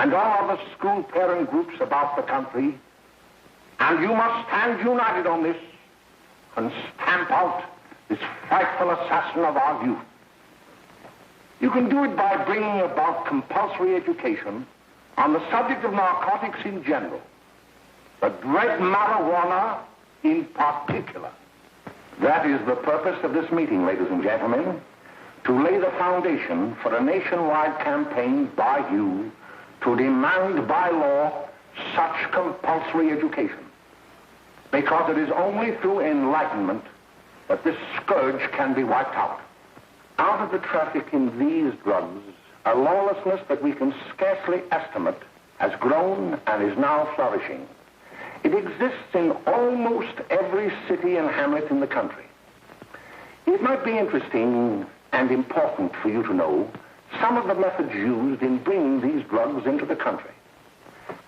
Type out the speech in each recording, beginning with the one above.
and all other school parent groups about the country, and you must stand united on this and stamp out this frightful assassin of our youth. You can do it by bringing about compulsory education on the subject of narcotics in general, the dread marijuana in particular. That is the purpose of this meeting, ladies and gentlemen, to lay the foundation for a nationwide campaign by you to demand by law such compulsory education. Because it is only through enlightenment that this scourge can be wiped out. Out of the traffic in these drugs, a lawlessness that we can scarcely estimate has grown and is now flourishing. It exists in almost every city and hamlet in the country. It might be interesting and important for you to know some of the methods used in bringing these drugs into the country,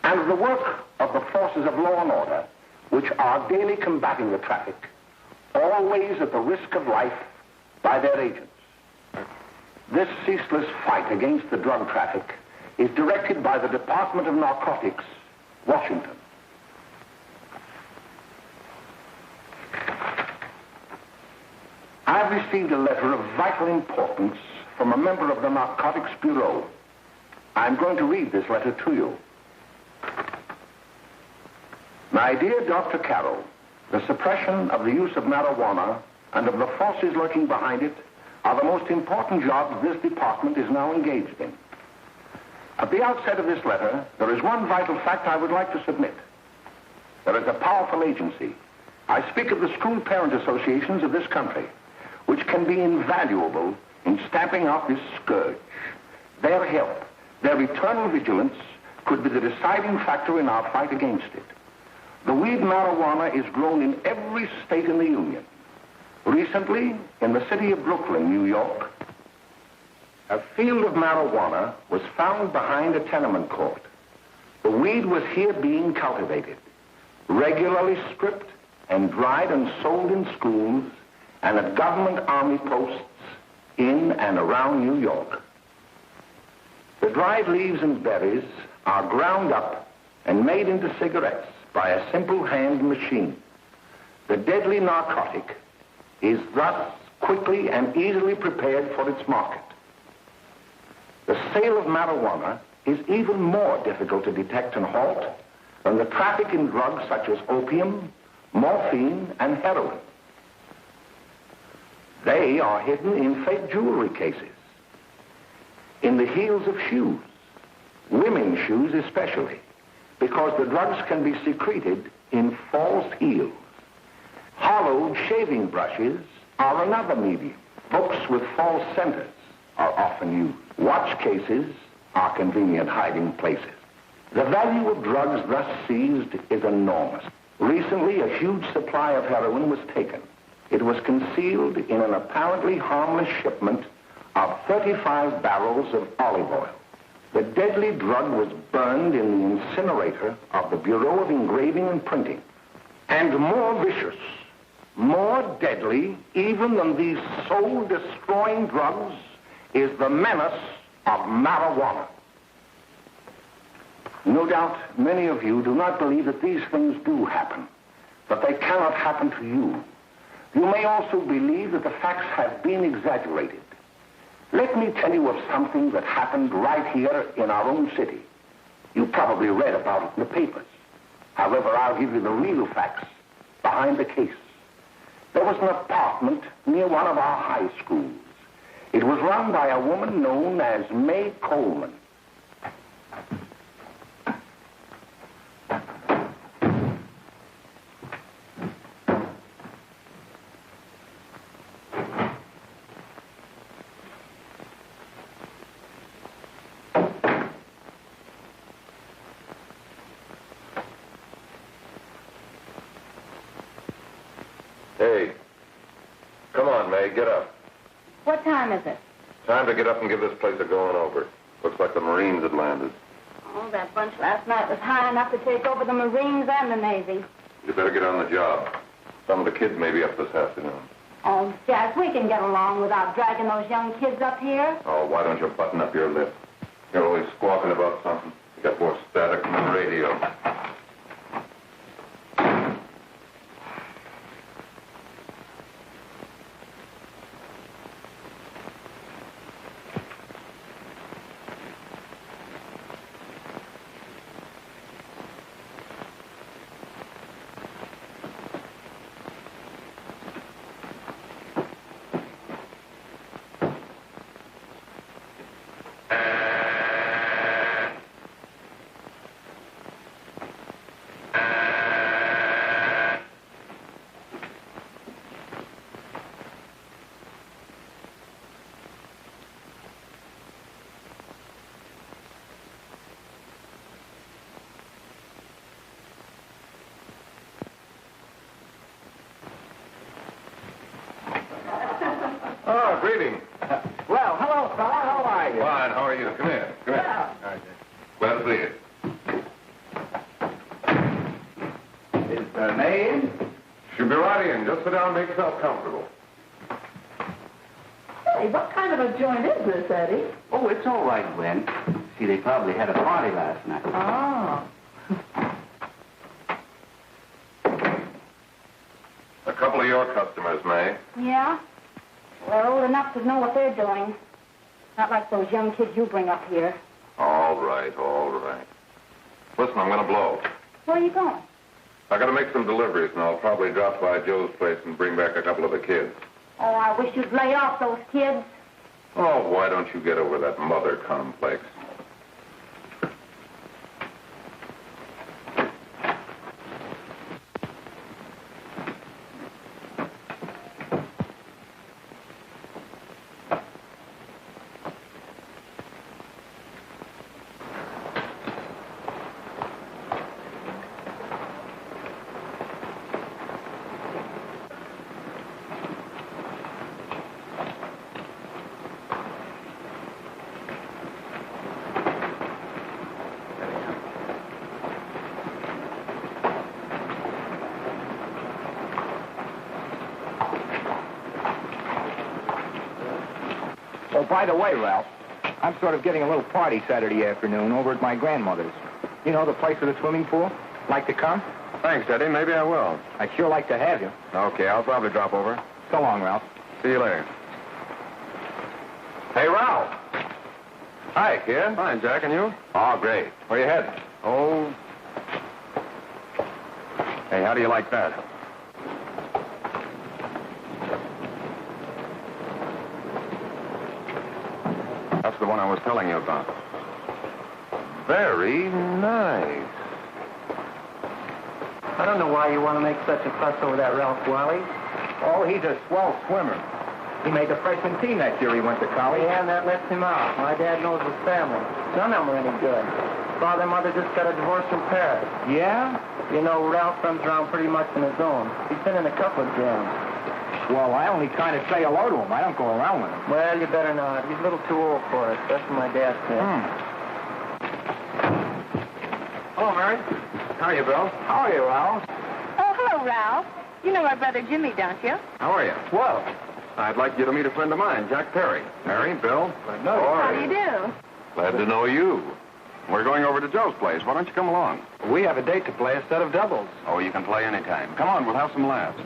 and the work of the forces of law and order, which are daily combating the traffic, always at the risk of life, by their agents. This ceaseless fight against the drug traffic is directed by the Department of Narcotics, Washington. I've received a letter of vital importance from a member of the Narcotics Bureau. I'm going to read this letter to you. My dear Dr. Carroll, the suppression of the use of marijuana and of the forces lurking behind it are the most important jobs this department is now engaged in. At the outset of this letter, there is one vital fact I would like to submit. There is a powerful agency. I speak of the school parent associations of this country, which can be invaluable in stamping out this scourge. Their help, their eternal vigilance, could be the deciding factor in our fight against it. The weed marijuana is grown in every state in the Union. Recently, in the city of Brooklyn, New York, a field of marijuana was found behind a tenement court. The weed was here being cultivated, regularly stripped and dried and sold in schools and at government army posts in and around New York. The dried leaves and berries are ground up and made into cigarettes by a simple hand machine. The deadly narcotic is thus quickly and easily prepared for its market. The sale of marijuana is even more difficult to detect and halt than the traffic in drugs such as opium, morphine, and heroin. They are hidden in fake jewelry cases, in the heels of shoes, women's shoes especially, because the drugs can be secreted in false heels. Hollowed shaving brushes are another medium. Books with false centers are often used. Watch cases are convenient hiding places. The value of drugs thus seized is enormous. Recently, a huge supply of heroin was taken. It was concealed in an apparently harmless shipment of 35 barrels of olive oil. The deadly drug was burned in the incinerator of the Bureau of Engraving and Printing. And more vicious, more deadly, even than these soul-destroying drugs, is the menace of marijuana. No doubt many of you do not believe that these things do happen, that they cannot happen to you. You may also believe that the facts have been exaggerated. Let me tell you of something that happened right here in our own city. You probably read about it in the papers. However, I'll give you the real facts behind the case. There was an apartment near one of our high schools. It was run by a woman known as May Coleman. Hey, come on, May, get up. What time is it? Time to get up and give this place a going over. Looks like the Marines had landed. Oh, that bunch last night was high enough to take over the Marines and the Navy. You better get on the job. Some of the kids may be up this afternoon. Oh, Jack, we can get along without dragging those young kids up here. Oh, why don't you button up your lip? You're always squawking about something. Got more static from the radio. Oh, greeting. Well, hello, fella. How are you? Fine, how are you? Come here. Come here. Yeah. All right, glad to see you. Is the name? She'll be right in. Just sit down and make yourself comfortable. Hey, what kind of a joint is this, Eddie? Oh, it's all right, Gwen. See, they probably had a party last night. Oh. A couple of your customers, May. Yeah? They're old enough to know what they're doing. Not like those young kids you bring up here. All right, all right. Listen, I'm going to blow. Where are you going? I got to make some deliveries, and I'll probably drop by Joe's place and bring back a couple of the kids. Oh, I wish you'd lay off those kids. Oh, why don't you get over that mother complex? Oh, by the way, Ralph, I'm sort of getting a little party Saturday afternoon over at my grandmother's. You know, the place with the swimming pool? Like to come? Thanks, Eddie. Maybe I will. I'd sure like to have you. Okay, I'll probably drop over. So long, Ralph. See you later. Hey, Ralph. Hi, kid. Fine, Jack, and you? Oh, great. Where you heading? Oh. Hey, how do you like that? That's the one I was telling you about. Very nice. I don't know why you want to make such a fuss over that Ralph Wally. Oh, he's a swell swimmer. He made the freshman team that year he went to college. Yeah, and that lets him out. My dad knows his family. None of them are any good. Father and mother just got a divorce from Paris. Yeah? You know, Ralph runs around pretty much on his own. He's been in a couple of jams. Well, I only kind of say hello to him. I don't go around with him. Well, you better not. He's a little too old for it. That's what my dad said. Hello, Mary. How are you, Bill? How are you, Ralph? Oh, hello, Ralph. You know my brother Jimmy, don't you? How are you? Well, I'd like you to meet a friend of mine, Jack Perry. Mary, Bill. no. How do you do? Glad to know you. We're going over to Joe's place. Why don't you come along? We have a date to play a set of doubles. Oh, you can play anytime. Come on, we'll have some laughs.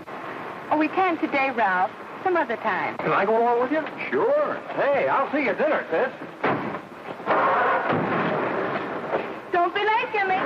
Oh, we can't today, Ralph. Some other time. Can I go along with you? Sure. Hey, I'll see you at dinner, sis. Don't be late, Jimmy.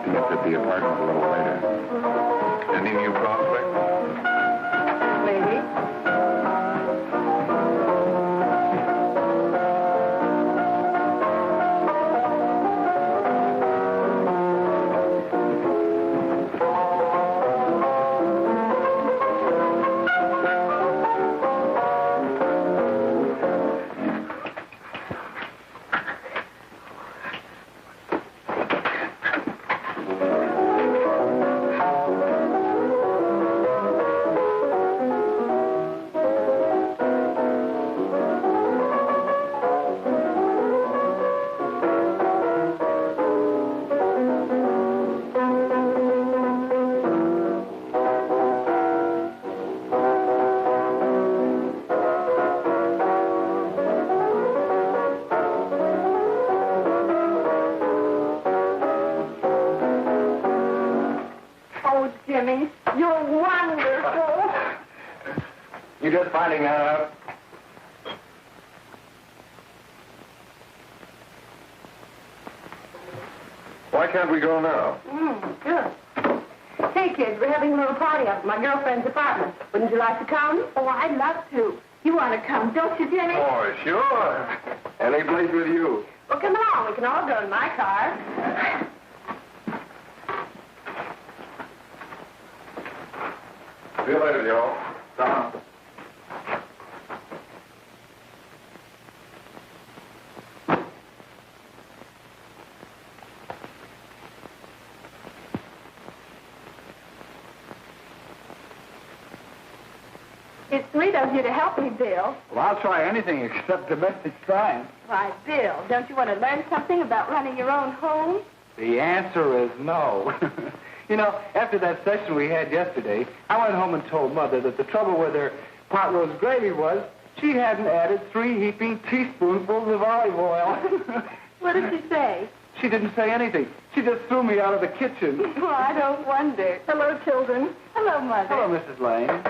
meet at the apartment a little later. Any new prospects? Maybe. Jimmy, you're wonderful. You just finding that out? Why can't we go now? Good. Hey, kids, we're having a little party up at my girlfriend's apartment. Wouldn't you like to come? Oh, I'd love to. You want to come, don't you, Jimmy? Oh, sure. Any place with you. Well, come along. We can all go in my car. See you later, Joe. Tom. It's sweet of you to help me, Bill. Well, I'll try anything except domestic science. Why, Bill, don't you want to learn something about running your own home? The answer is no. You know, after that session we had yesterday, I went home and told Mother that the trouble with her pot roast gravy was she hadn't added 3 heaping teaspoonfuls of olive oil. What did she say? She didn't say anything. She just threw me out of the kitchen. Well, I don't wonder. Hello, children. Hello, Mother. Hello, Mrs. Lane.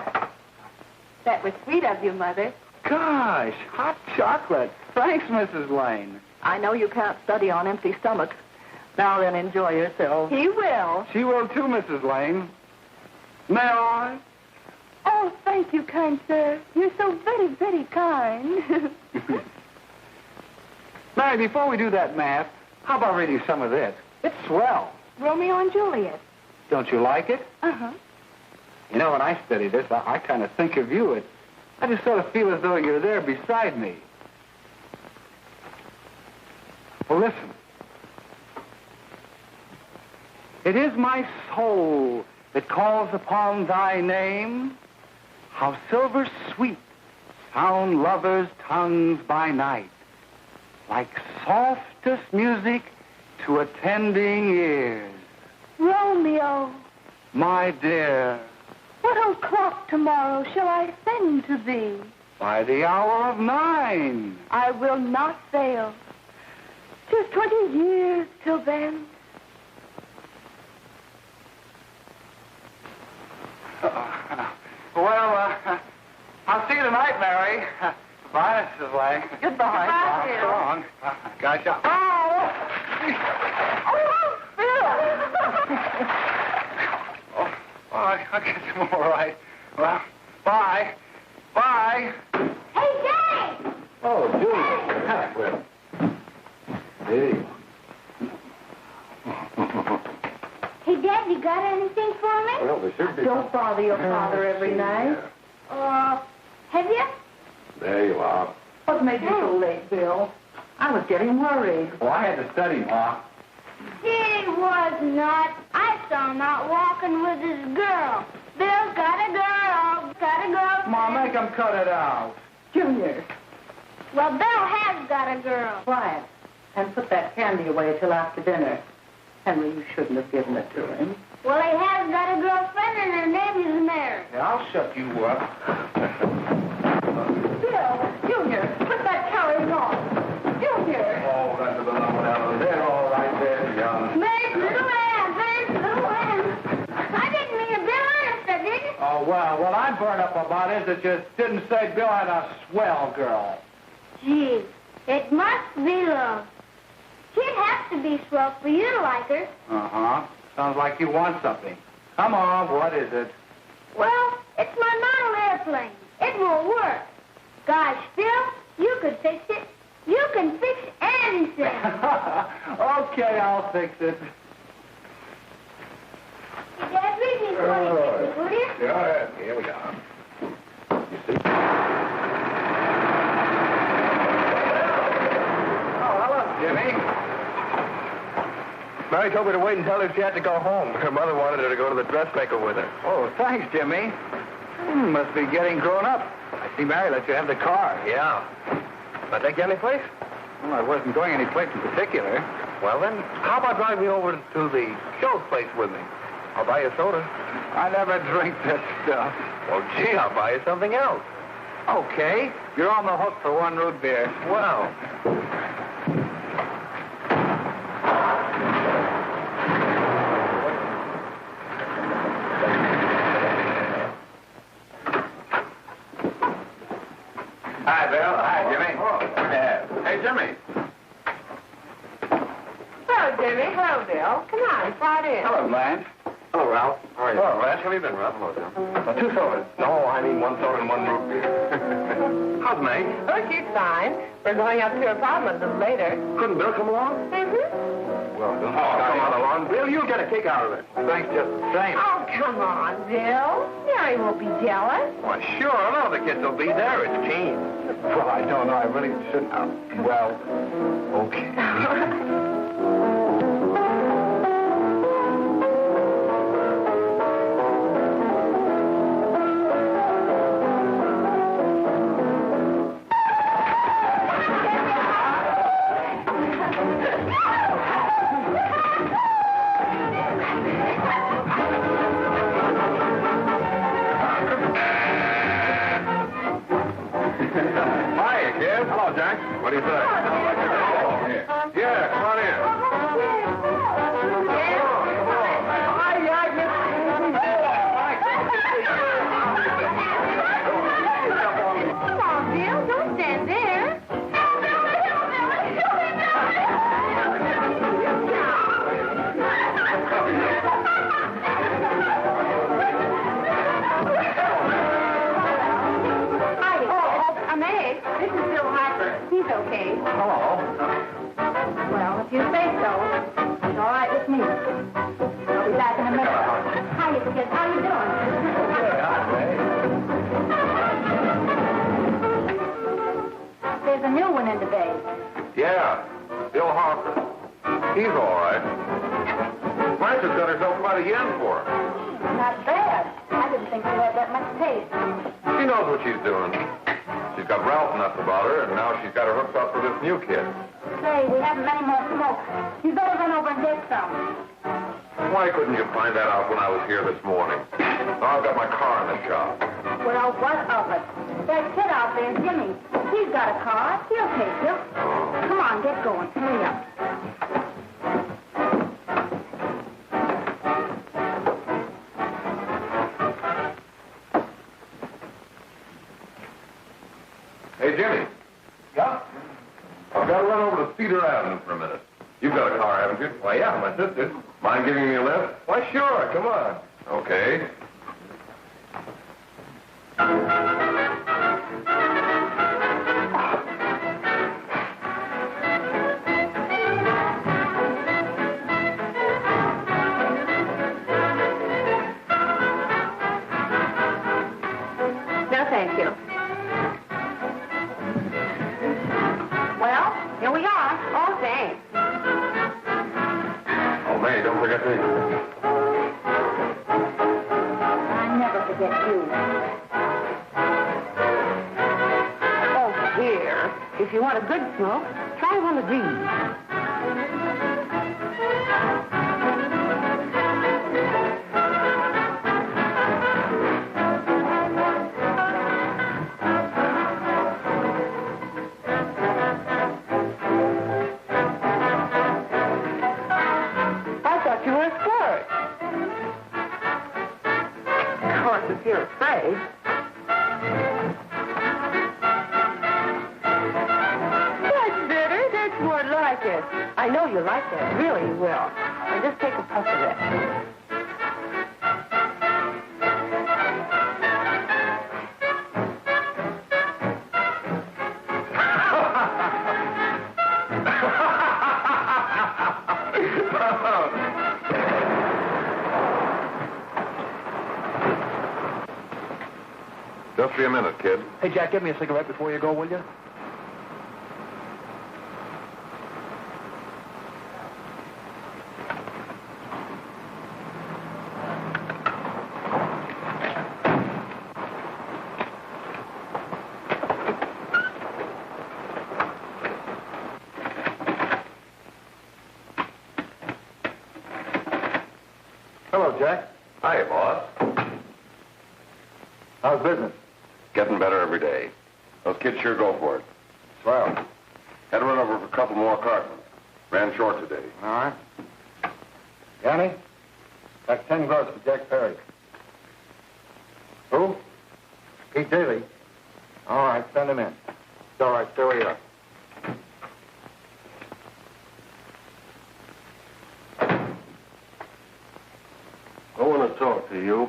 That was sweet of you, Mother. Gosh, hot chocolate. Thanks, Mrs. Lane. I know you can't study on empty stomachs. Now then, enjoy yourself. He will. She will too, Mrs. Lane. May I? Oh, thank you, kind sir. You're so very, very kind. Mary, before we do that math, how about reading some of this? It's swell. Romeo and Juliet. Don't you like it? Uh-huh. You know, when I study this, I kind of think of you. I just sort of feel as though you're there beside me. Well, listen. It is my soul that calls upon thy name. How silver sweet sound lovers' tongues by night, like softest music to attending ears. Romeo, My dear, what o'clock tomorrow shall I send to thee? by the hour of 9. I will not fail. 'Tis 20 years till then. I'll see you tonight, Mary. Bye, Mrs. Lane. Goodbye. Goodbye, Bill. So long. Gotcha. Oh! Oh, I guess I'm all right. Well, bye. Bye. Hey, Jay! Oh, Julie. Well. Hey. Hey, Dad, you got anything for me? Well, there should be. Don't bother your father every night. Have you? There you are. What made you so late, Bill? I was getting worried. Well, I had to study, Ma. He was not. I saw him out walking with his girl. Bill's got a girl. Got a girl. Ma, make him cut it out. Junior, Well, Bill has got a girl. quiet. And put that candy away till after dinner. Henry, you shouldn't have given it to him. Well, he has got a girlfriend, and her name is Mary. Yeah, I'll shut you up. Bill, Junior, put that carriage on. Junior. Oh, that's a little there, all right there, young. Mary's little Ann. Mary's little Ann. I didn't mean to Bill honest, I didn't. Oh, well, what I'm burned up about is that you didn't say Bill had a swell girl. Gee, it must be love. She'd have to be swell for you to like her. Uh-huh. Sounds like you want something. Come on, what is it? Well, it's my model airplane. It won't work. Gosh, Bill, you could fix it. You can fix anything. Okay, I'll fix it. Dad, read me 26, will you? Yeah, here we are. You see? Oh, hello, Jimmy. Mary told me to wait and tell her she had to go home. Her mother wanted her to go to the dressmaker with her. Oh, thanks, Jimmy. Must be getting grown up. I see Mary let you have the car. Yeah. Can I take you any place? Well, I wasn't going any place in particular. Well, then, how about driving me over to the show's place with me? I'll buy you a soda. I never drink that stuff. Well, gee, I'll buy you something else. Okay, you're on the hook for one root beer. Well. Hi, Bill. Hi, Jimmy. Hey, Jimmy. Hello, Jimmy. Hello, Bill. Come on, slide in. Hello, Blanche. Hello, Ralph. How are you? Hello, Blanche. How have you been, Ralph? Hello, Bill. 2 sodas. No, I mean 1 soda and 1 root beer. How's May? Oh, she's fine. We're going up to her apartment a little later. Couldn't Bill come along? Mm-hmm. Well, don't Come on along. Bill, you'll get a kick out of it. Thanks just the same. Oh, come on, Bill. Mary won't be jealous. Why, sure. None of the kids will be there. It's Keen. Well, I don't know. I really shouldn't. Well, okay. Hiya, kid. Hello, Jack. What do you say? Yeah, come on in. Come on, Bill, don't stand there. I'm Egg. This is Bill Harper. He's okay. Hello. Well, if you say so, it's all right with me. I'll be back in a minute. Hi, you kids. How you doing? There's a new one in the bay. Yeah, Bill Harper. He's all right. Blanche has got herself quite a yen for him. Not bad. I didn't think she had that much taste. She knows what she's doing. She's got Ralph nuts about her, and now she's got her hooked up for this new kid. Say, we haven't many more smoke. You better run over and get some. Why couldn't you find that out when I was here this morning? Now I've got my car in the shop. Well, what of it? That kid out there, Jimmy. He's got a car. He'll take you. Come on, get going. Hurry up. Hey, Jimmy. Yeah? I've got to run over to Cedar Avenue for a minute. You've got a car, haven't you? Why, yeah, my sister. Mind giving me a lift? Why, sure. Come on. Okay. No, thank you. Well, here we are. Oh, thanks. Oh, May, don't forget me. I never forget you. Oh, dear. If you want a good smoke, try one of these. You were a flirt. Of course, if you're afraid. That's better. That's more like it. I know you like that. Really, you will. Now just take a puff of that. Just be a minute, kid. Hey, Jack, give me a cigarette before you go, will you? Hello, Jack. Hi, boss. How's business? Getting better every day. Those kids sure go for it. Swell. Had to run over for a couple more cartons. Ran short today. All right. Yanni, that's 10 gross for Jack Perry. Who? Pete Daly. All right, send him in. It's all right, stay where you are. I want to talk to you.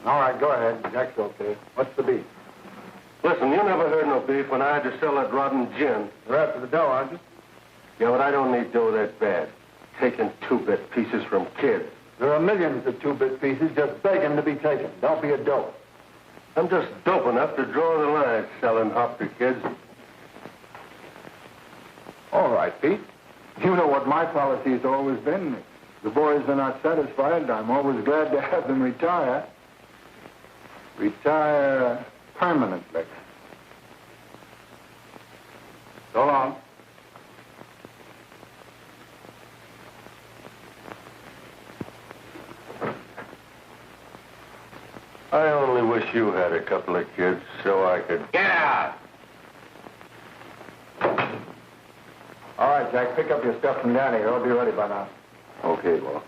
All right, go ahead. Jack's okay. What's the beef? Listen, you never heard no beef when I had to sell that rotten gin. You're after the dough, aren't you? Yeah, but I don't need dough that bad. Taking two-bit pieces from kids. There are millions of two-bit pieces just begging to be taken. Don't be a dope. I'm just dope enough to draw the line selling hop to kids. All right, Pete. You know what my policy has always been. If the boys are not satisfied, I'm always glad to have them retire. Retire permanently. So long. I only wish you had a couple of kids so I could... Get out! All right, Jack, pick up your stuff from Danny. It'll be ready by now. Okay, well.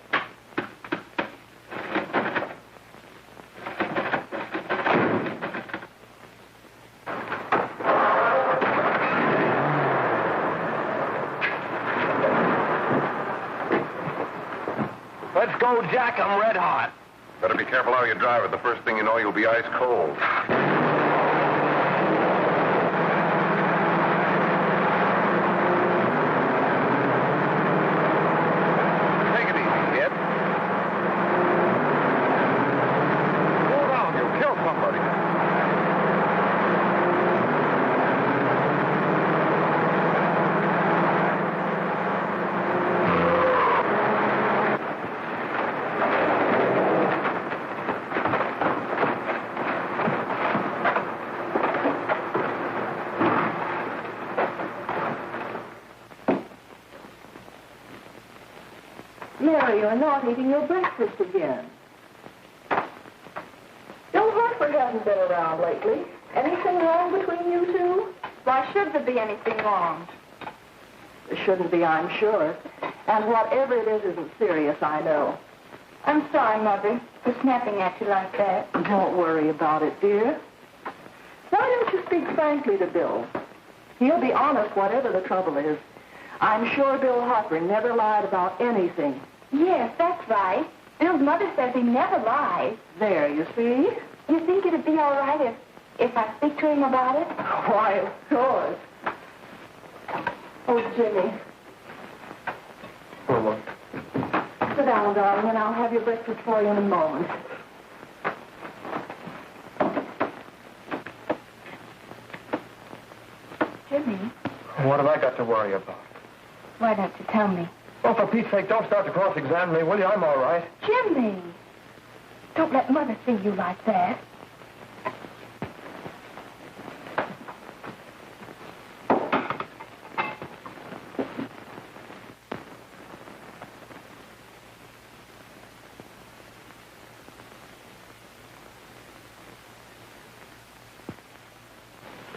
Let's go, Jack. I'm red hot. Better be careful how you drive it. The first thing you know, you'll be ice cold. Take it easy, kid. Slow down. You'll kill somebody. Mary, you're not eating your breakfast again. Bill Hartford hasn't been around lately. Anything wrong between you two? Why should there be anything wrong? There shouldn't be, I'm sure. And whatever it is isn't serious, I know. I'm sorry, Mother, for snapping at you like that. Don't worry about it, dear. Why don't you speak frankly to Bill? He'll be honest whatever the trouble is. I'm sure Bill Harper never lied about anything. Yes, that's right. Bill's mother says he never lies. There, you see? You think it'd be all right if I speak to him about it? Why, of course. Oh, Jimmy. Oh, look. Sit down, darling, and I'll have your breakfast for you in a moment. Jimmy, What have I got to worry about? why don't you tell me? Oh, for Pete's sake, don't start to cross-examine me, will you? I'm all right. Jimmy! Don't let Mother see you like that.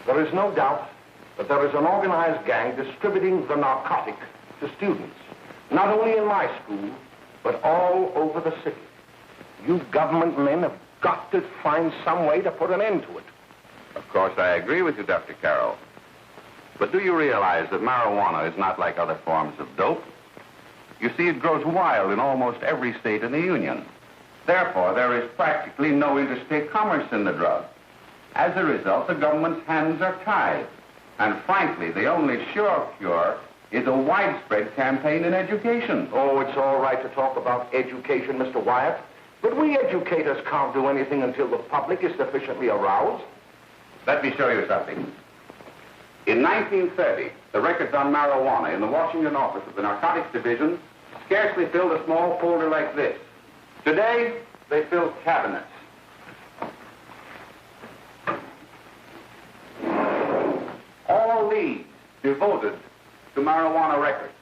There is no doubt that there is an organized gang distributing the narcotic to students, not only in my school, but all over the city. You government men have got to find some way to put an end to it. Of course, I agree with you, Dr. Carroll. But do you realize that marijuana is not like other forms of dope? You see, it grows wild in almost every state in the Union. Therefore, there is practically no interstate commerce in the drug. As a result, the government's hands are tied. And frankly, the only sure cure is a widespread campaign in education. Oh, it's all right to talk about education, Mr. Wyatt. But we educators can't do anything until the public is sufficiently aroused. Let me show you something. In 1930, the records on marijuana in the Washington office of the Narcotics Division scarcely filled a small folder like this. Today, they fill cabinets. All these devoted to marijuana records.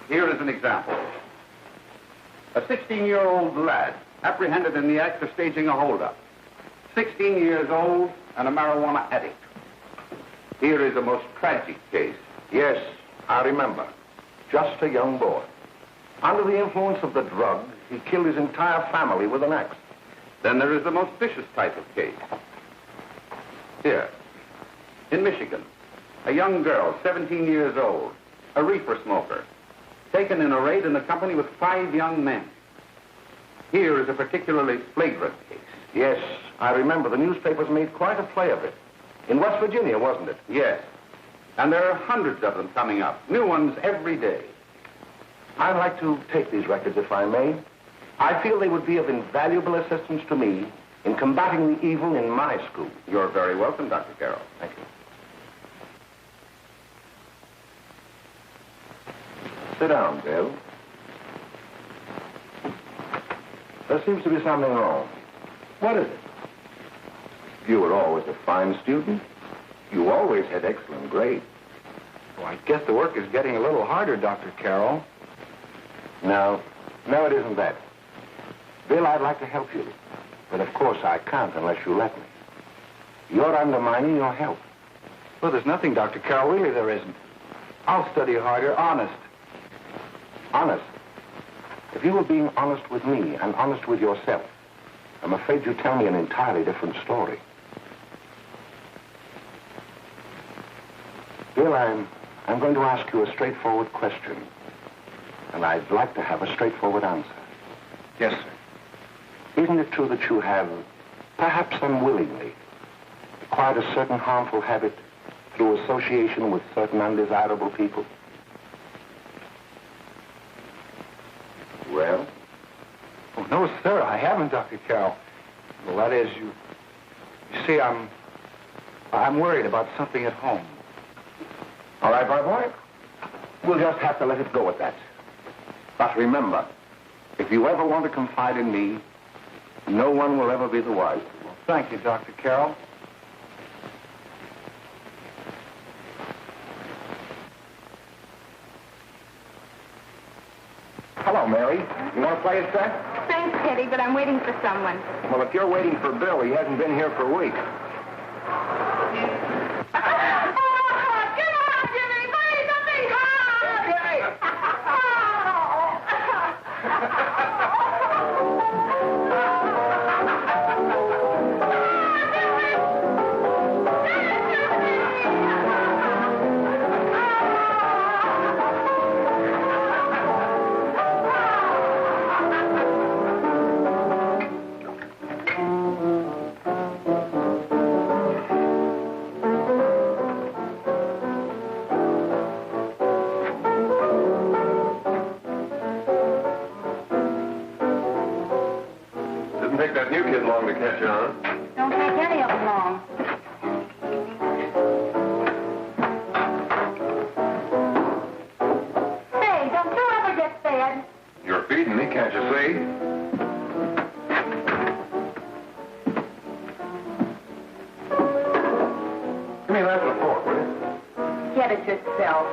Here is an example. A 16-year-old lad apprehended in the act of staging a holdup. 16 years old and a marijuana addict. Here is a most tragic case. Yes, I remember. Just a young boy. Under the influence of the drug, he killed his entire family with an axe. Then there is the most vicious type of case. Here, in Michigan, a young girl, 17 years old, a reefer smoker, taken in a raid in the company with 5 young men. Here is a particularly flagrant case. Yes, I remember. The newspapers made quite a play of it. In West Virginia, wasn't it? Yes. And there are hundreds of them coming up, new ones every day. I'd like to take these records, if I may. I feel they would be of invaluable assistance to me in combating the evil in my school. You're very welcome, Dr. Carroll. Thank you. Sit down, Bill. There seems to be something wrong. What is it? You were always a fine student. You always had excellent grades. Well, I guess the work is getting a little harder, Dr. Carroll. No, it isn't that. Bill, I'd like to help you. But of course I can't unless you let me. You're undermining your health. Well, there's nothing, Dr. Carroll. Really, there isn't. I'll study harder, honest. Honest? If you were being honest with me and honest with yourself, I'm afraid you'd tell me an entirely different story. Bill, I'm going to ask you a straightforward question. And I'd like to have a straightforward answer. Yes, sir. Isn't it true that you have, perhaps unwillingly, acquired a certain harmful habit through association with certain undesirable people? Well? Oh, no, sir, I haven't, Dr. Carroll. Well, that is, you see, I'm worried about something at home. All right, my boy. We'll just have to let it go at that. But remember, if you ever want to confide in me, no one will ever be the wiser. Well, thank you, Dr. Carroll. Hello, Mary. You want to play a set? Thanks, Teddy, but I'm waiting for someone. Well, if you're waiting for Bill, he hasn't been here for weeks. Take that new kid long to catch on. Don't take any of them long. Say, don't you ever get fed? You're feeding me, can't you see? Give me that report, will you? Get it yourself.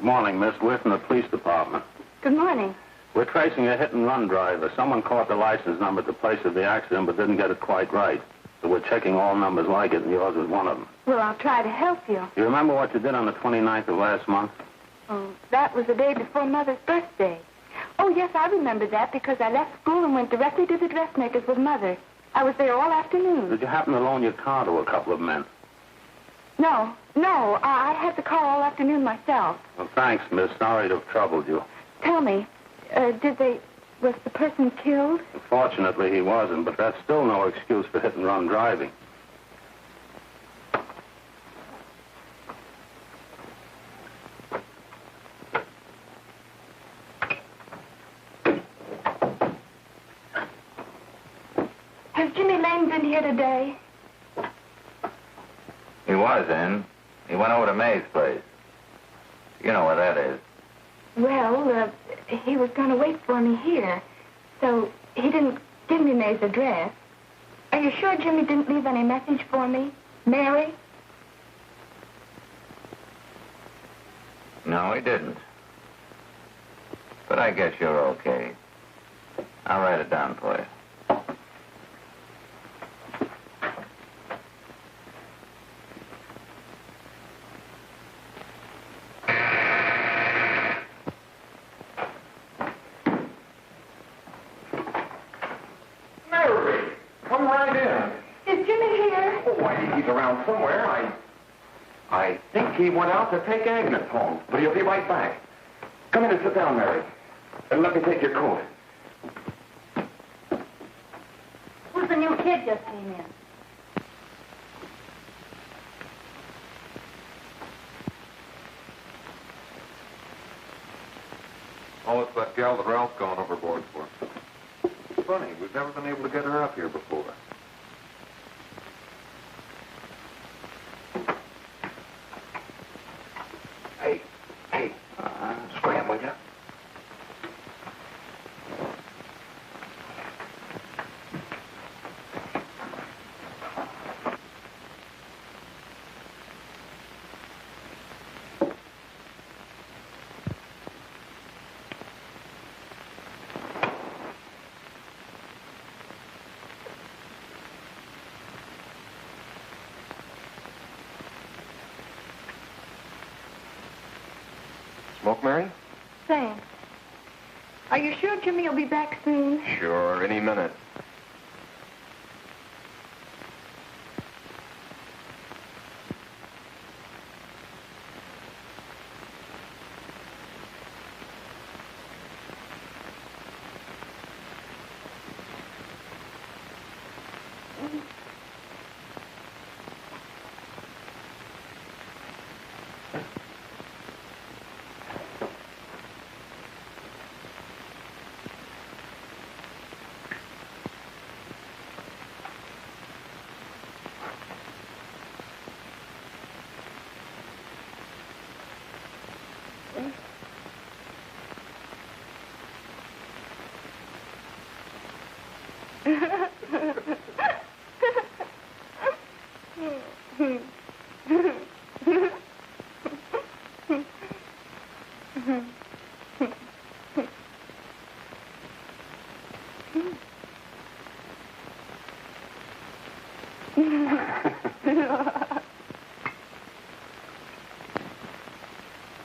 Good morning, Miss. We're from the police department. Good morning. We're tracing a hit-and-run driver. Someone caught the license number at the place of the accident but didn't get it quite right. So we're checking all numbers like it, and yours is one of them. Well, I'll try to help you. You remember what you did on the 29th of last month? Oh, that was the day before Mother's birthday. Oh, yes, I remember that because I left school and went directly to the dressmaker's with Mother. I was there all afternoon. Did you happen to loan your car to a couple of men? No. I had the car all afternoon myself. Well, thanks, miss. Sorry to have troubled you. Tell me, was the person killed? Fortunately, he wasn't, but that's still no excuse for hit-and-run driving. Has Jimmy Lane been here today? He was in. He went over to May's place. You know where that is. Well, he was going to wait for me here, so he didn't give me May's address. Are you sure Jimmy didn't leave any message for me? Mary? No, he didn't. But I guess you're okay. I'll write it down for you. Around somewhere. I think he went out to take Agnes home, but he'll be right back. Come in and sit down, Mary. And let me take your coat. Who's the new kid just came in? Oh, it's that gal that Ralph's gone overboard for. Funny, we've never been able to get her up here before. Scram, will you? Smoke, Mary? Thanks. Are you sure Jimmy will be back soon? Sure, any minute.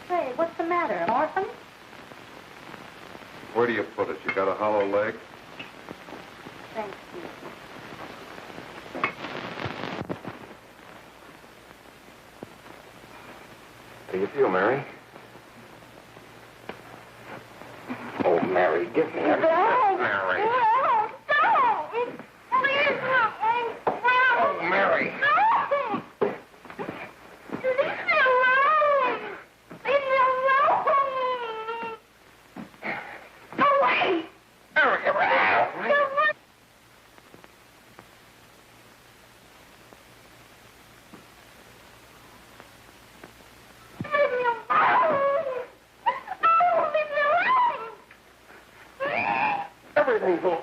Say, what's the matter, an orphan? Where do you put it? You got a hollow leg? Thank you. How do you feel, Mary? Oh, Mary, give me a... Mary. Oh, Mary. Everything's all...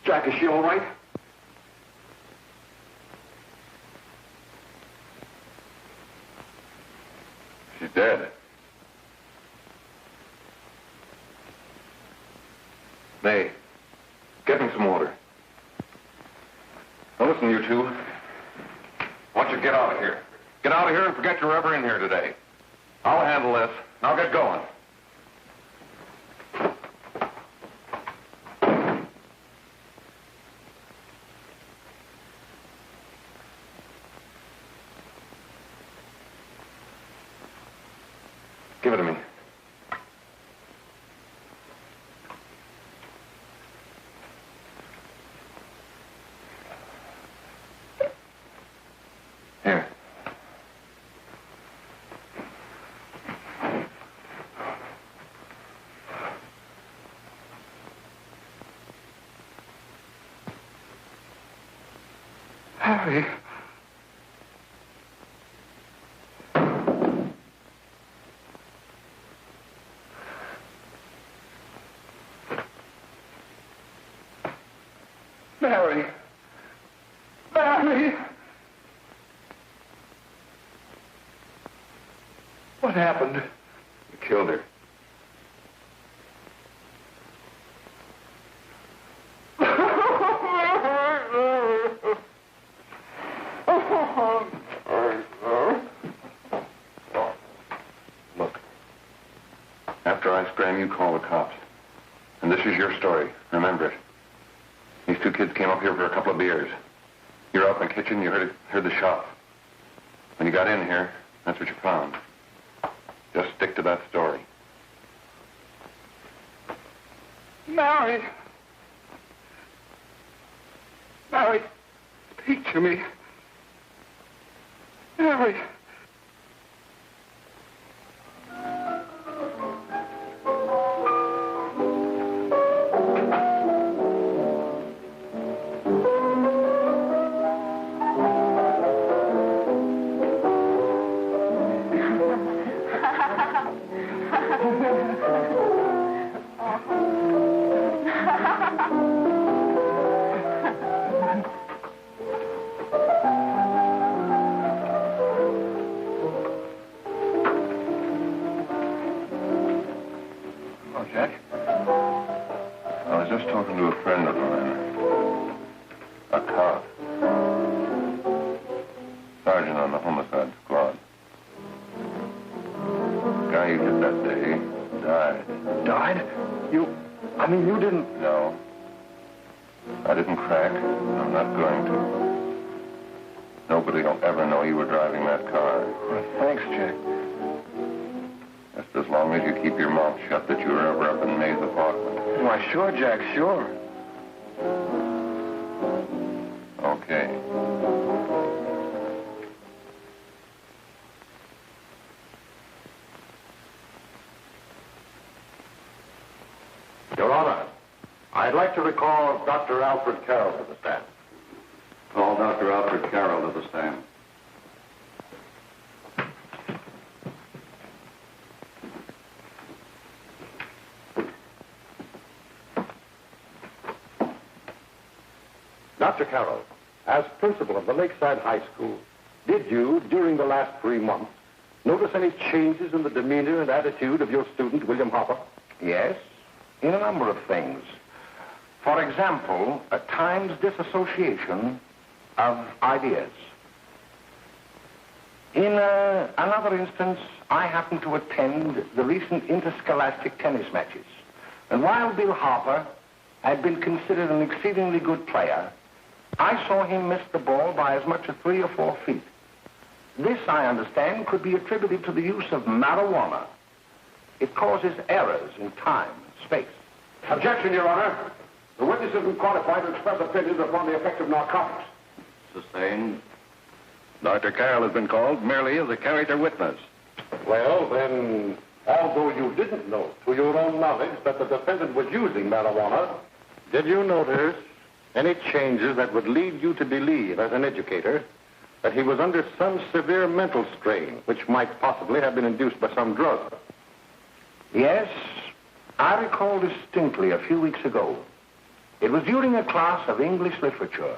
Jack, is she all right? She's dead. May, get me some water. Now listen, you two. I want you to get out of here. Get out of here and forget you're ever in here today. I'll handle this. Now get going. Give it to me. Here. Harry. Mary. Mary. What happened? You killed her. Look. After I scram, you call the cops. And this is your story. Remember it. These two kids came up here for a couple of beers. You're out in the kitchen, you heard the shot. When you got in here, that's what you found. Just stick to that story. Mary. Mary, speak to me. Mary. Nobody will ever know you were driving that car. Well, thanks, Jack. Just as long as you keep your mouth shut that you were ever up in May's apartment. Why, sure, Jack, sure. Okay. Your Honor, I'd like to recall Dr. Alfred Carroll to the stand. Call Dr. Alfred Carroll to the stand. Dr. Carroll, as principal of the Lakeside High School, did you, during the last 3 months, notice any changes in the demeanor and attitude of your student, William Hopper? Yes, in a number of things. For example, at times disassociation of ideas. In another instance, I happened to attend the recent interscholastic tennis matches. And while Bill Harper had been considered an exceedingly good player, I saw him miss the ball by as much as 3 or 4 feet. This, I understand, could be attributed to the use of marijuana. It causes errors in time and space. Objection, Your Honor. The witness has been qualified to express opinions upon the effect of narcotics. Sustained. Dr. Carroll has been called merely as a character witness. Well, then, although you didn't know to your own knowledge that the defendant was using marijuana, did you notice any changes that would lead you to believe, as an educator, that he was under some severe mental strain, which might possibly have been induced by some drug? Yes, I recall distinctly a few weeks ago. It was during a class of English literature.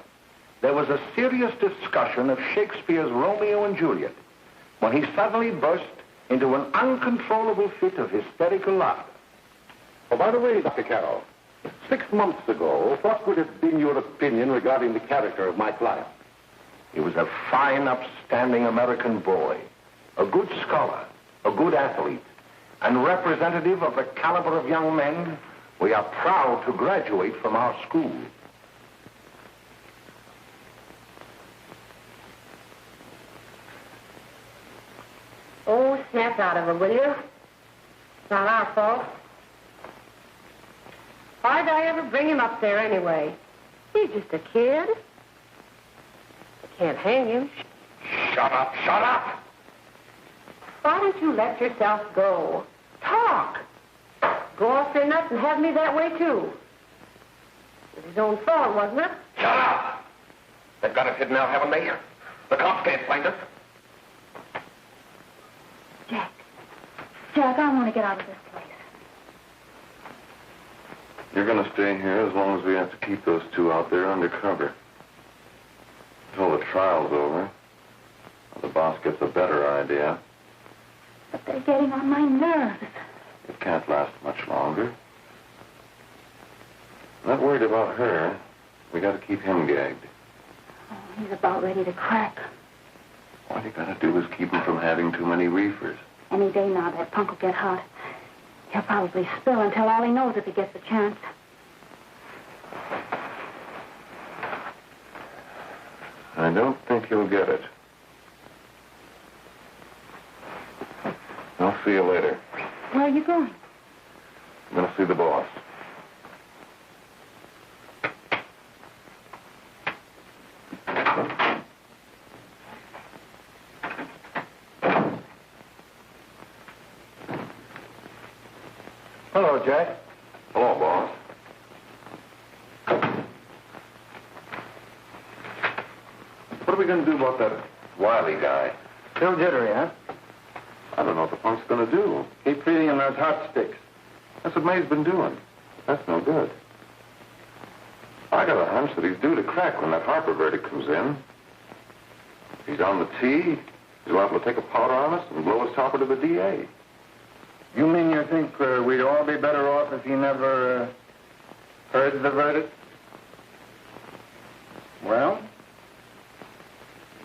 There was a serious discussion of Shakespeare's Romeo and Juliet when he suddenly burst into an uncontrollable fit of hysterical laughter. Oh, by the way, Dr. Carroll, 6 months ago, what would have been your opinion regarding the character of my client? He was a fine, upstanding American boy, a good scholar, a good athlete, and representative of the caliber of young men we are proud to graduate from our school. Oh, snap out of it, will you? It's not our fault. Why'd I ever bring him up there anyway? He's just a kid. I can't hang him. Shut up, shut up! Why don't you let yourself go? Talk. Go off your nuts and have me that way, too. It's his own fault, wasn't it? Shut up! They've got us hidden out, haven't they? The cops can't find us. Jack, I want to get out of this place. You're going to stay here as long as we have to keep those two out there undercover. Until the trial's over. The boss gets a better idea. But they're getting on my nerves. It can't last much longer. I'm not worried about her. We got to keep him gagged. Oh, he's about ready to crack. All you got to do is keep him from having too many reefers. Any day now, that punk will get hot. He'll probably spill and tell all he knows if he gets a chance. I don't think he'll get it. I'll see you later. Where are you going? I'm going to see the boss. Hello, Jack. Hello, boss. What are we going to do about that Wiley guy? Still jittery, huh? I don't know what the punk's going to do. Keep feeding him those hot sticks. That's what May's been doing. That's no good. I got a hunch that he's due to crack when that Harper verdict comes in. If he's on the tee, he's liable to take a powder on us and blow his topper to the DA. You mean you think we'd all be better off if he never heard the verdict? Well,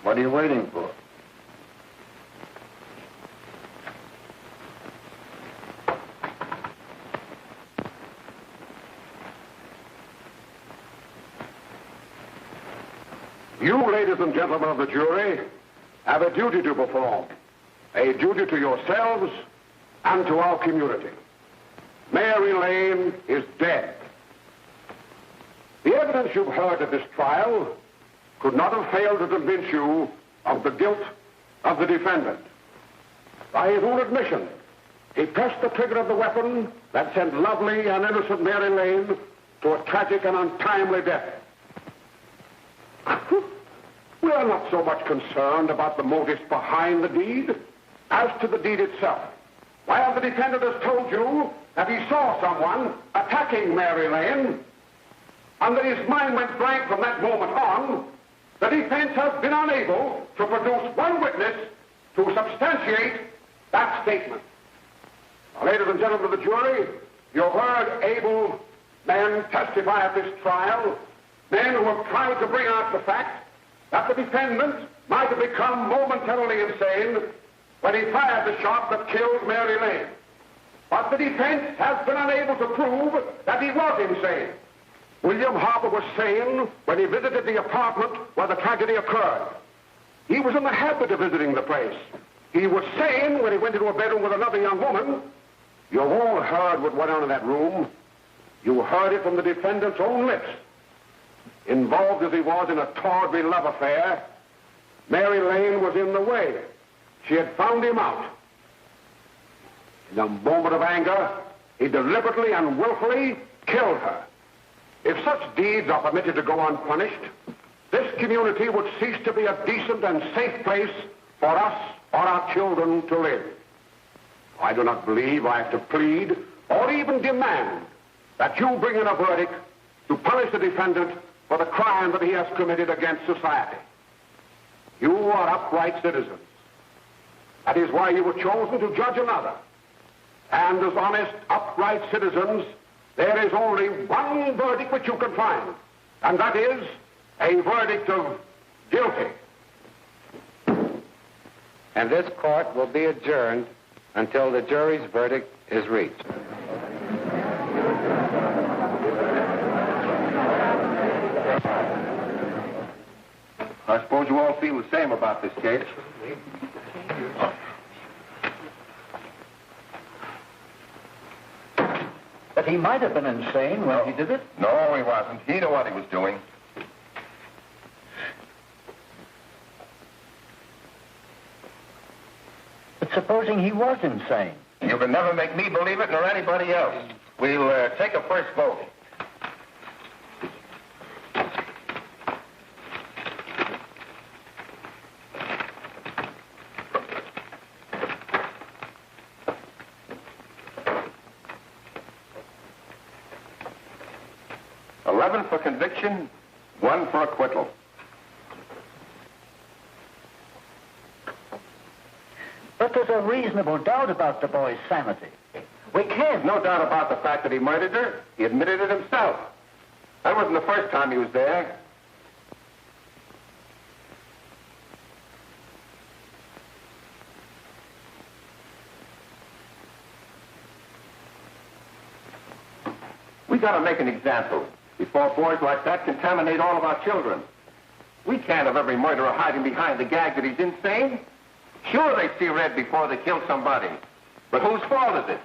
what are you waiting for? You, ladies and gentlemen of the jury, have a duty to perform. A duty to yourselves and to our community. Mary Lane is dead. The evidence you've heard at this trial could not have failed to convince you of the guilt of the defendant. By his own admission, he pressed the trigger of the weapon that sent lovely and innocent Mary Lane to a tragic and untimely death. We are not so much concerned about the motives behind the deed as to the deed itself. While the defendant has told you that he saw someone attacking Mary Lane, and that his mind went blank from that moment on, the defense has been unable to produce one witness to substantiate that statement. Now, ladies and gentlemen of the jury, you heard able men testify at this trial, men who have tried to bring out the fact that the defendant might have become momentarily insane when he fired the shot that killed Mary Lane. But the defense has been unable to prove that he was insane. William Harper was sane when he visited the apartment where the tragedy occurred. He was in the habit of visiting the place. He was sane when he went into a bedroom with another young woman. You've all heard what went on in that room. You heard it from the defendant's own lips. Involved as he was in a tawdry love affair, Mary Lane was in the way. She had found him out. In a moment of anger, he deliberately and willfully killed her. If such deeds are permitted to go unpunished, this community would cease to be a decent and safe place for us or our children to live. I do not believe I have to plead or even demand that you bring in a verdict to punish the defendant for the crime that he has committed against society. You are upright citizens. That is why you were chosen to judge another. And as honest, upright citizens, there is only one verdict which you can find, and that is a verdict of guilty. And this court will be adjourned until the jury's verdict is reached. I suppose you all feel the same about this case. But he might have been insane when he did it. No, he wasn't. He knew what he was doing. But supposing he was insane? You can never make me believe it, nor anybody else. We'll take a first vote. For conviction, 1 for acquittal. But there's a reasonable doubt about the boy's sanity. We can't. No doubt about the fact that he murdered her. He admitted it himself. That wasn't the first time he was there. We gotta make an example before boys like that contaminate all of our children. We can't have every murderer hiding behind the gag that he's insane. Sure, they see red before they kill somebody. But whose fault is it?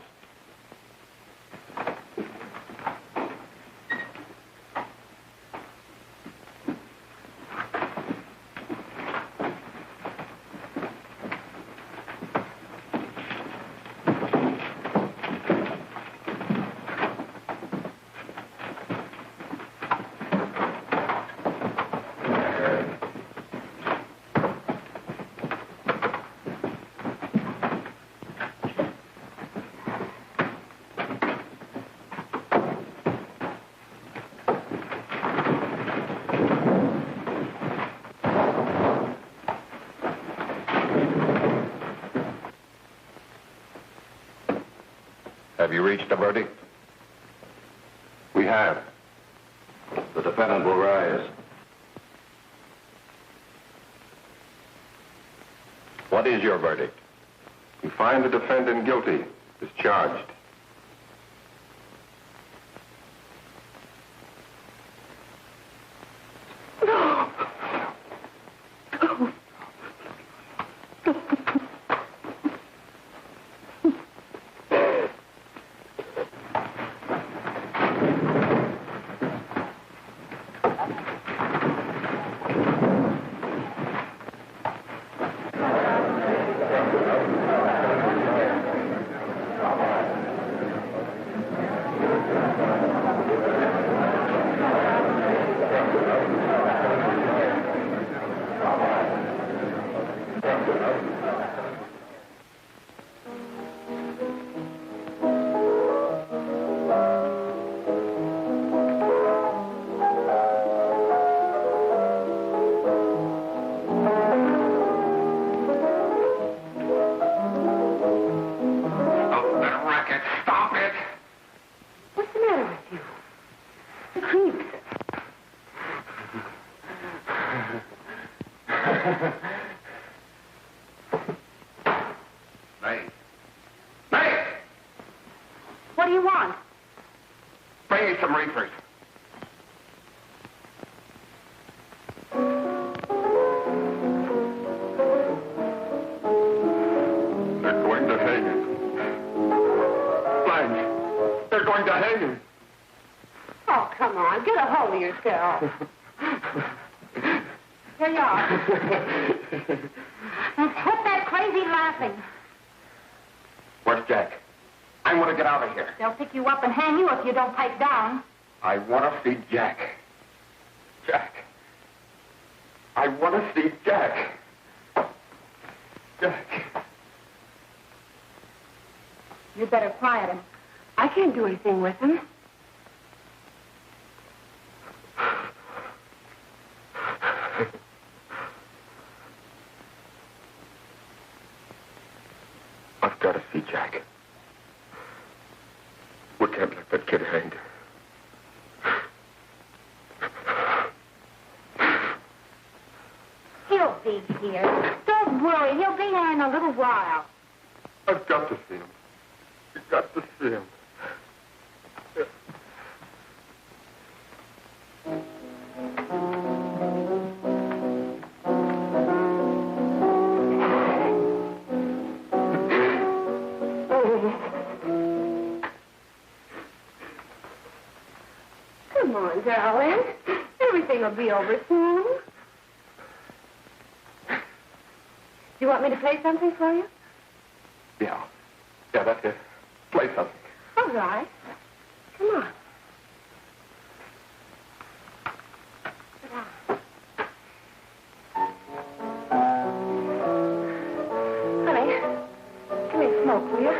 Have you reached a verdict? We have. The defendant will rise. What is your verdict? We find the defendant guilty, discharged. May. May! What do you want? Bring me some reefers. They're going to hang him. Blanche, they're going to hang him. Oh, come on. Get a hold of yourself. Here you are. And quit that crazy laughing. Where's Jack? I want to get out of here. They'll pick you up and hang you if you don't pipe down. I want to see Jack. Jack. I want to see Jack. Jack. You better quiet him. I can't do anything with him. I've got to see Jack. We can't let that kid hang. He'll be here. Don't worry. He'll be here in a little while. I've got to see him. You've got to see him. Come on, darling. Everything will be over soon. You want me to play something for you? Yeah. Yeah, that's it. Play something. All right. Come on. Sit down. Honey, give me a smoke, will you?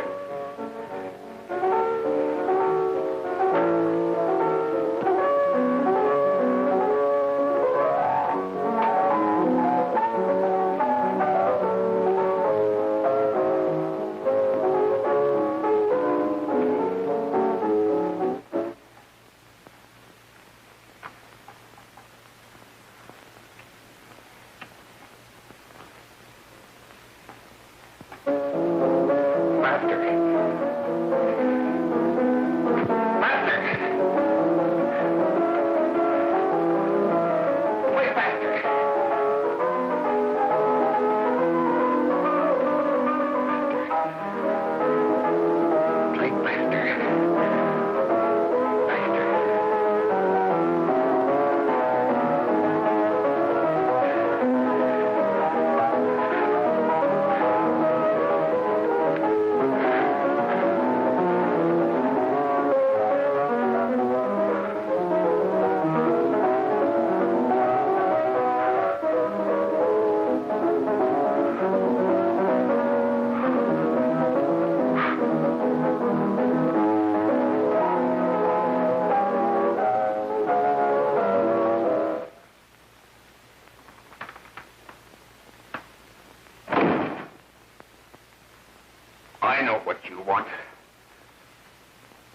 I know what you want.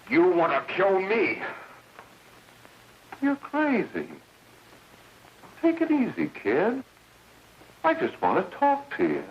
You want to kill me. You're crazy. Take it easy, kid. I just want to talk to you.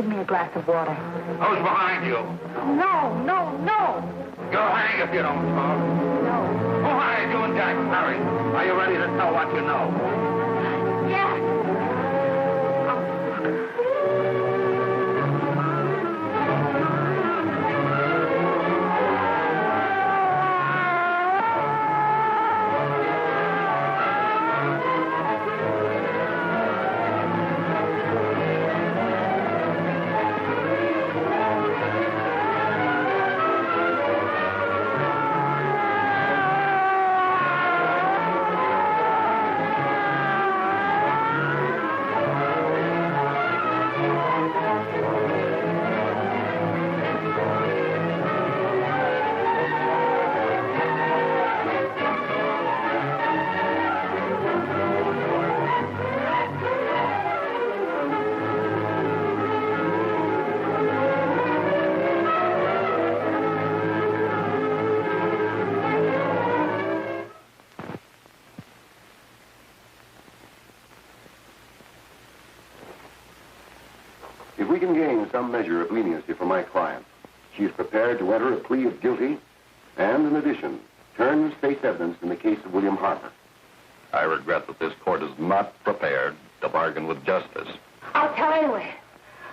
give me a glass of water. Who's behind you? No, no, no. You'll hang if you don't talk. No. Who hired you and Jack? Hurry. Are you ready to tell what you know? Jack. If we can gain some measure of leniency for my client, she is prepared to enter a plea of guilty and, in addition, turn the state's evidence in the case of William Harper. I regret that this court is not prepared to bargain with justice. I'll tell anyway.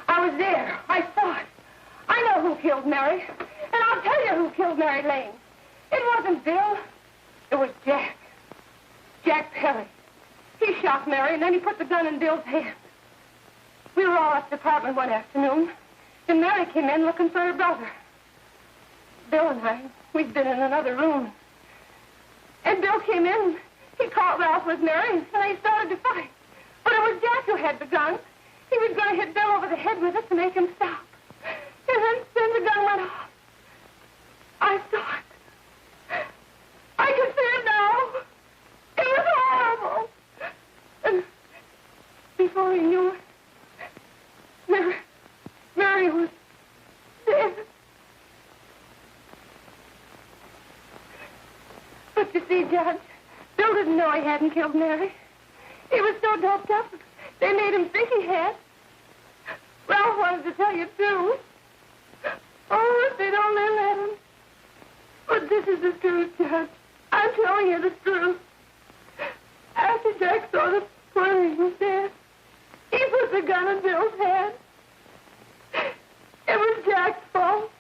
I was there. I saw it. I know who killed Mary. And I'll tell you who killed Mary Lane. It wasn't Bill. It was Jack. Jack Perry. He shot Mary, and then he put the gun in Bill's hand. We were all at the apartment one afternoon, and Mary came in looking for her brother. Bill and I, we'd been in another room. And Bill came in. He caught Ralph with Mary, and they started to fight. But it was Jack who had the gun. He was going to hit Bill over the head with it to make him stop. And then the gun went off. I saw it. I can see it now. It was horrible. And before he knew it, Mary was dead. But you see, Judge, Bill didn't know he hadn't killed Mary. He was so doped up, they made him think he had. Ralph wanted to tell you, too. Oh, if they don't let him. But this is the truth, Judge. I'm telling you the truth. After Jack saw the poor he was dead, he put the gun in Bill's hand. It was Jack's fault.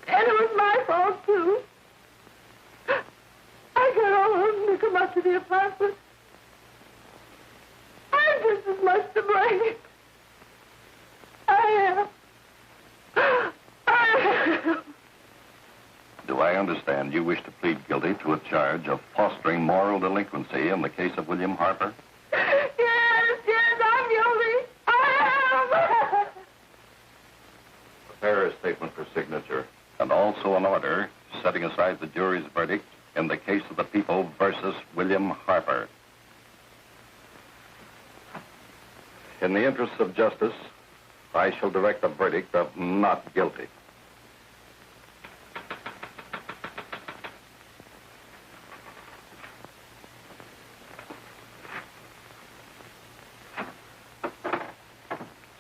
And it was my fault, too. I got all of them to come up to the apartment. I'm just as much to blame. I am. Do I understand you wish to plead guilty to a charge of fostering moral delinquency in the case of William Harper? Yes, I'm guilty. I am. Prepare a statement for signature, and also an order setting aside the jury's verdict in the case of the people versus William Harper. In the interests of justice, I shall direct a verdict of not guilty.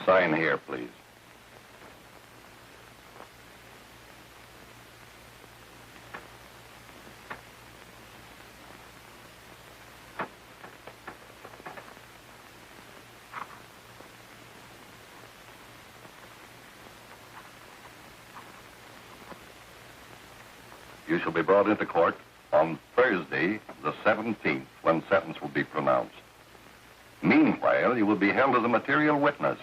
Sign here, please. You shall be brought into court on Thursday, the 17th, when sentence will be pronounced. Meanwhile, you will be held as a material witness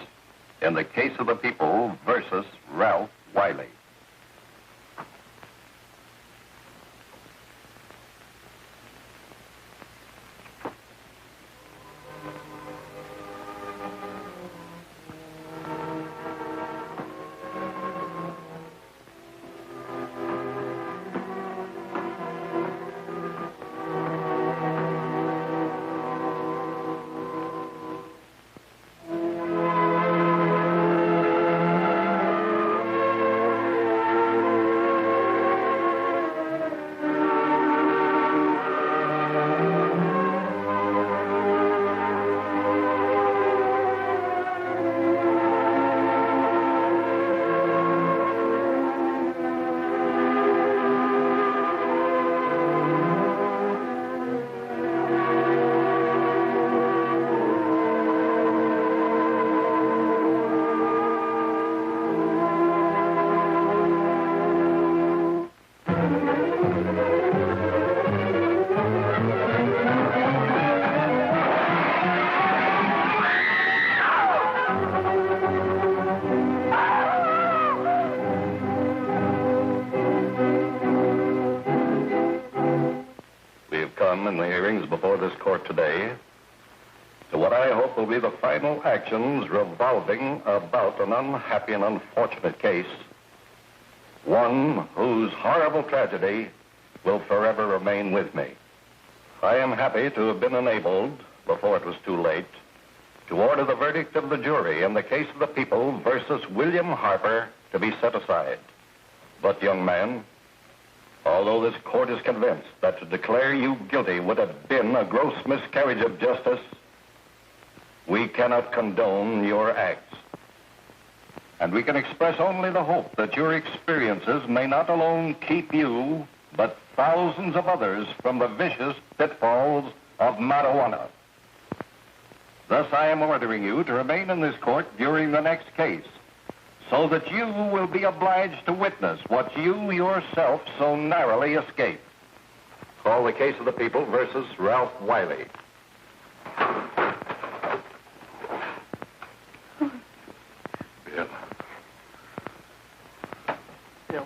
in the case of the people versus Ralph Wiley. them in the hearings before this court today to what I hope will be the final actions revolving about an unhappy and unfortunate case, one whose horrible tragedy will forever remain with me. I am happy to have been enabled, before it was too late, to order the verdict of the jury in the case of the people versus William Harper to be set aside. But, young man, although this court is convinced that to declare you guilty would have been a gross miscarriage of justice, we cannot condone your acts. And we can express only the hope that your experiences may not alone keep you, but thousands of others from the vicious pitfalls of marijuana. Thus, I am ordering you to remain in this court during the next case, so that you will be obliged to witness what you yourself so narrowly escaped. Call the case of the people versus Ralph Wiley. Bill. Bill.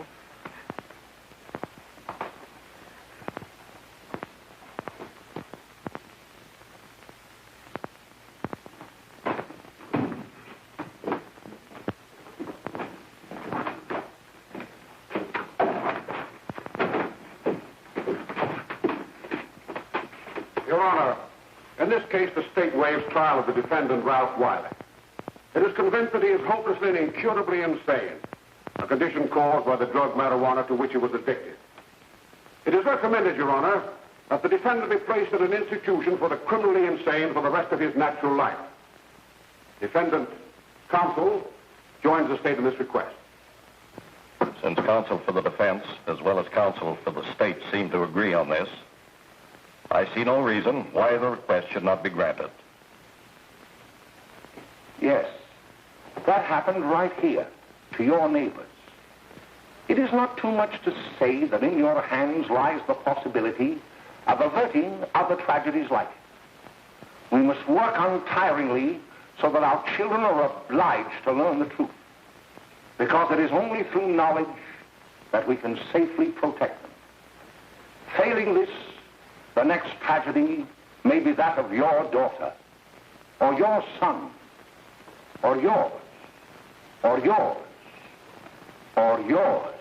Your Honor, in this case, the state waives trial of the defendant, Ralph Wiley. It is convinced that he is hopelessly and incurably insane, a condition caused by the drug marijuana to which he was addicted. It is recommended, Your Honor, that the defendant be placed in an institution for the criminally insane for the rest of his natural life. Defendant counsel joins the state in this request. Since counsel for the defense, as well as counsel for the state, seem to agree on this, I see no reason why the request should not be granted. Yes, that happened right here, to your neighbors. It is not too much to say that in your hands lies the possibility of averting other tragedies like it. We must work untiringly so that our children are obliged to learn the truth, because it is only through knowledge that we can safely protect them. Failing this, the next tragedy may be that of your daughter, or your son, or yours, or yours, or yours.